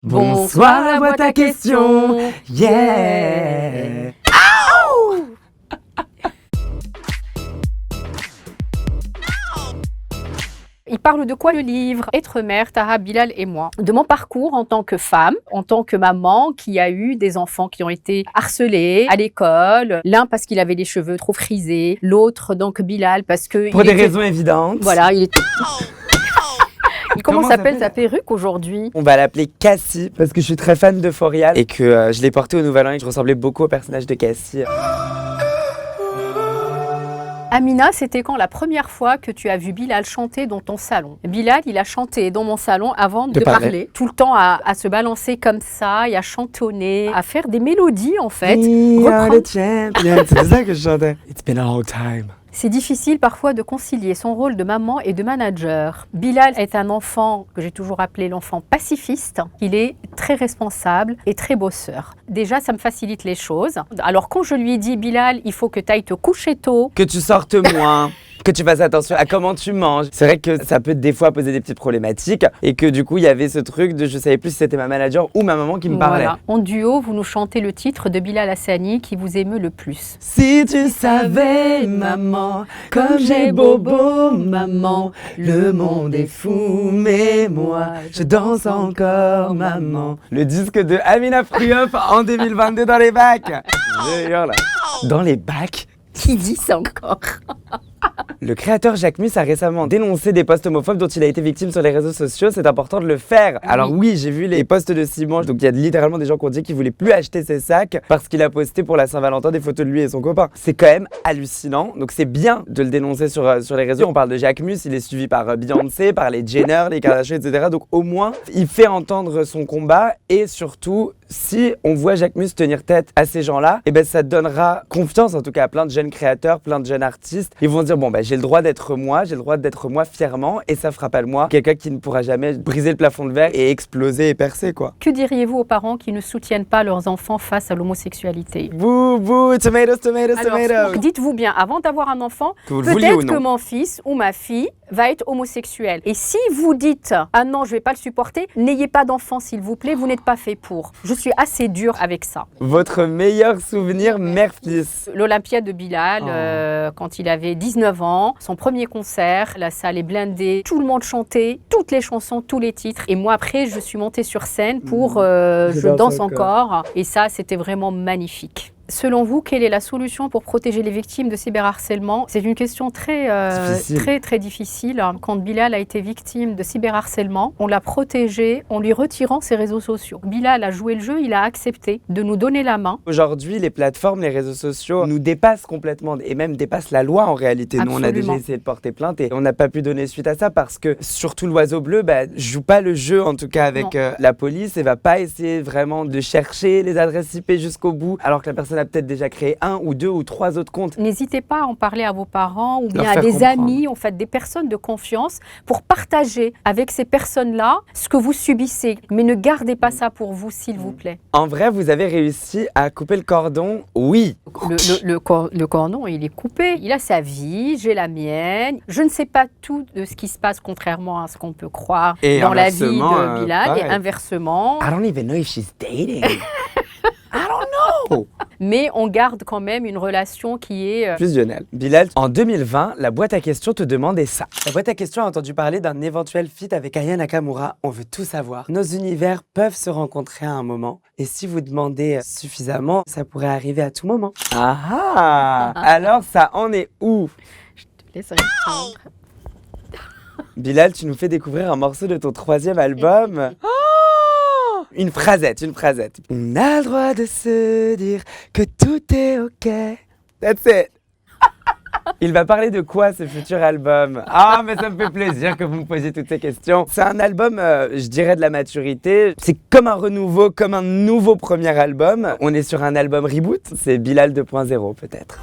Bonsoir, la boîte à questions. Yeah. Il parle de quoi le livre? Être mère, Tara, Bilal et moi. De mon parcours en tant que femme, en tant que maman qui a eu des enfants qui ont été harcelés à l'école. L'un parce qu'il avait les cheveux trop frisés, l'autre donc Bilal parce que... Pour des raisons évidentes. Voilà, Comment s'appelle ta perruque aujourd'hui? On va l'appeler Cassie parce que je suis très fan de Forial et que je l'ai portée au Nouvel An et que je ressemblais beaucoup au personnage de Cassie. Amina, c'était quand la première fois que tu as vu Bilal chanter dans ton salon? Bilal, il a chanté dans mon salon avant de parler. Tout le temps à se balancer comme ça, et à chantonner, à faire des mélodies en fait. C'est ça que je chantais. It's been a long time. C'est difficile parfois de concilier son rôle de maman et de manager. Bilal est un enfant que j'ai toujours appelé l'enfant pacifiste. Il est très responsable et très bosseur. Déjà, ça me facilite les choses. Alors quand je lui ai dit, Bilal, il faut que tu ailles te coucher tôt. Que tu sortes moins. Que tu fasses attention à comment tu manges. C'est vrai que ça peut des fois poser des petites problématiques et que du coup il y avait ce truc de je savais plus si c'était ma manager ou ma maman qui me parlait. Voilà. En duo, vous nous chantez le titre de Bilal Hassani qui vous émeut le plus. Si tu savais maman, comme j'ai bobo maman, le monde est fou mais moi je danse encore maman. Le disque de Amina Frioff en 2022 dans les bacs. Je hurle. Dans les bacs. Qui dit ça encore? Le créateur Jacques Mus a récemment dénoncé des posts homophobes dont il a été victime sur les réseaux sociaux. C'est important de le faire. Alors oui, j'ai vu les posts de Simon. Donc il y a littéralement des gens qui ont dit qu'ils voulaient plus acheter ses sacs parce qu'il a posté pour la Saint-Valentin des photos de lui et son copain. C'est quand même hallucinant. Donc c'est bien de le dénoncer sur les réseaux. On parle de Jacques Mus, il est suivi par Beyoncé, par les Jenner, les Kardashian, etc. Donc au moins, il fait entendre son combat et surtout, si on voit Jacques Mus tenir tête à ces gens-là, et ben ça donnera confiance en tout cas à plein de jeunes créateurs, plein de jeunes artistes. Ils vont se dire bon ben j'ai le droit d'être moi fièrement et ça fera pas de moi quelqu'un qui ne pourra jamais briser le plafond de verre et exploser et percer quoi. Que diriez-vous aux parents qui ne soutiennent pas leurs enfants face à l'homosexualité? Bouh bouh, tomatoes, tomatoes, tomatoes. Alors, dites-vous bien, avant d'avoir un enfant, peut-être que mon fils ou ma fille va être homosexuel. Et si vous dites « Ah non, je vais pas le supporter », n'ayez pas d'enfant s'il vous plaît, vous n'êtes pas fait pour. Je suis assez dure avec ça. Votre meilleur souvenir mère-fils? L'Olympia de Bilal, quand il avait 19 ans, son premier concert, la salle est blindée, tout le monde chantait, toutes les chansons, tous les titres. Et moi après, je suis montée sur scène pour Je danse encore. Et ça, c'était vraiment magnifique. Selon vous, quelle est la solution pour protéger les victimes de cyberharcèlement? C'est une question très difficile. Quand Bilal a été victime de cyberharcèlement, on l'a protégé en lui retirant ses réseaux sociaux. Bilal a joué le jeu, il a accepté de nous donner la main. Aujourd'hui, les plateformes, les réseaux sociaux nous dépassent complètement et même dépassent la loi en réalité. Absolument. Nous, on a déjà essayé de porter plainte et on n'a pas pu donner suite à ça parce que surtout l'oiseau bleu joue pas le jeu en tout cas avec la police et va pas essayer vraiment de chercher les adresses IP jusqu'au bout alors que la personne a peut-être déjà créé 1 ou 2 ou 3 autres comptes. N'hésitez pas à en parler à vos parents ou bien à des amis, en fait, des personnes de confiance pour partager avec ces personnes-là ce que vous subissez. Mais ne gardez pas ça pour vous, s'il vous plaît. En vrai, vous avez réussi à couper le cordon? Oui. Le cordon, il est coupé. Il a sa vie, j'ai la mienne. Je ne sais pas tout de ce qui se passe, contrairement à ce qu'on peut croire dans la vie de Bilal. Et inversement... I don't even know if she's dating. I don't know. Mais on garde quand même une relation qui est... fusionnelle. Bilal, en 2020, la boîte à questions te demandait ça. La boîte à questions a entendu parler d'un éventuel feat avec Aya Nakamura. On veut tout savoir. Nos univers peuvent se rencontrer à un moment. Et si vous demandez suffisamment, ça pourrait arriver à tout moment. Ah ah. Alors ça en est où? Je te laisse répondre. Bilal, tu nous fais découvrir un morceau de ton 3e album. Une phrasette. On a le droit de se dire que tout est ok. That's it. Il va parler de quoi ce futur album? Ah, mais ça me fait plaisir que vous me posiez toutes ces questions. C'est un album, je dirais, de la maturité. C'est comme un renouveau, comme un nouveau premier album. On est sur un album reboot. C'est Bilal 2.0 peut-être.